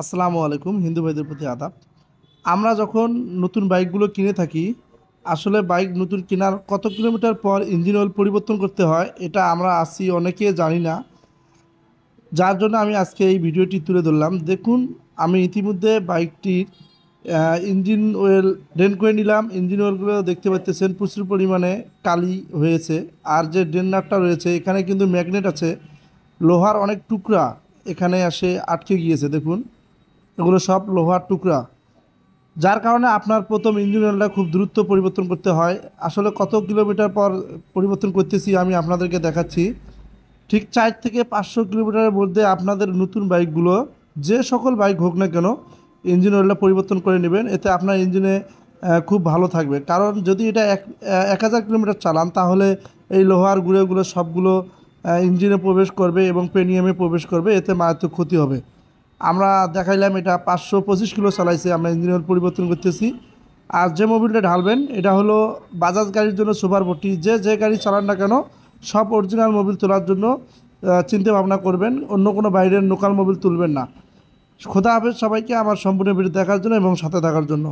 আসসালামু আলাইকুম হিন্দু ভাইদের প্রতি আদাব। আমরা যখন নতুন বাইকগুলো কিনে থাকি, আসলে বাইক নতুন কেনার কত কিলোমিটার পর ইঞ্জিন অয়েল পরিবর্তন করতে হয় এটা আমরা অনেকে জানি না। যার জন্য আমি আজকে এই ভিডিওটি তুলে ধরলাম। দেখুন, আমি ইতিমধ্যে বাইকটির ইঞ্জিন অয়েল ড্রেন করে নিলাম। ইঞ্জিন অয়েলগুলো দেখতে পাচ্ছেন প্রচুর পরিমাণে কালি হয়েছে। আর যে ড্রেন নাটটা রয়েছে এখানে কিন্তু ম্যাগনেট আছে, লোহার অনেক টুকরা এখানে এসে আটকে গিয়েছে। দেখুন, এগুলো সব লোহার টুকরা, যার কারণে আপনার প্রথম ইঞ্জিন অয়েলটা খুব দ্রুত পরিবর্তন করতে হয়। আসলে কত কিলোমিটার পর পরিবর্তন করতেছি আমি আপনাদেরকে দেখাচ্ছি। ঠিক 4 থেকে 500 কিলোমিটারের মধ্যে আপনাদের নতুন বাইকগুলো, যে সকল বাইক হোক না কেন, ইঞ্জিন অয়েলটা পরিবর্তন করে নেবেন। এতে আপনার ইঞ্জিনে খুব ভালো থাকবে। কারণ যদি এটা 1000 কিলোমিটার চালান তাহলে এই লোহার গুঁড়োগুলো সবগুলো ইঞ্জিনে প্রবেশ করবে এবং পেনিয়ামে প্রবেশ করবে, এতে মারাত্মক ক্ষতি হবে। আমরা দেখাইলাম এটা 525 কিলো চালাইছে, আমরা ইঞ্জিন অয়েল পরিবর্তন করতেছি। আর যে মোবিলটা ঢালবেন এটা হলো বাজাজ গাড়ির জন্য সুপার 40। যে গাড়ি চালান না কেন সব অরিজিনাল মোবিল তোলার জন্য চিন্তা ভাবনা করবেন, অন্য কোনো বাইরের লোকাল মোবিল তুলবেন না। খোদা হাফেজ সবাইকে আমার সম্পূর্ণ ভিডিও দেখার জন্য এবং সাথে থাকার জন্য।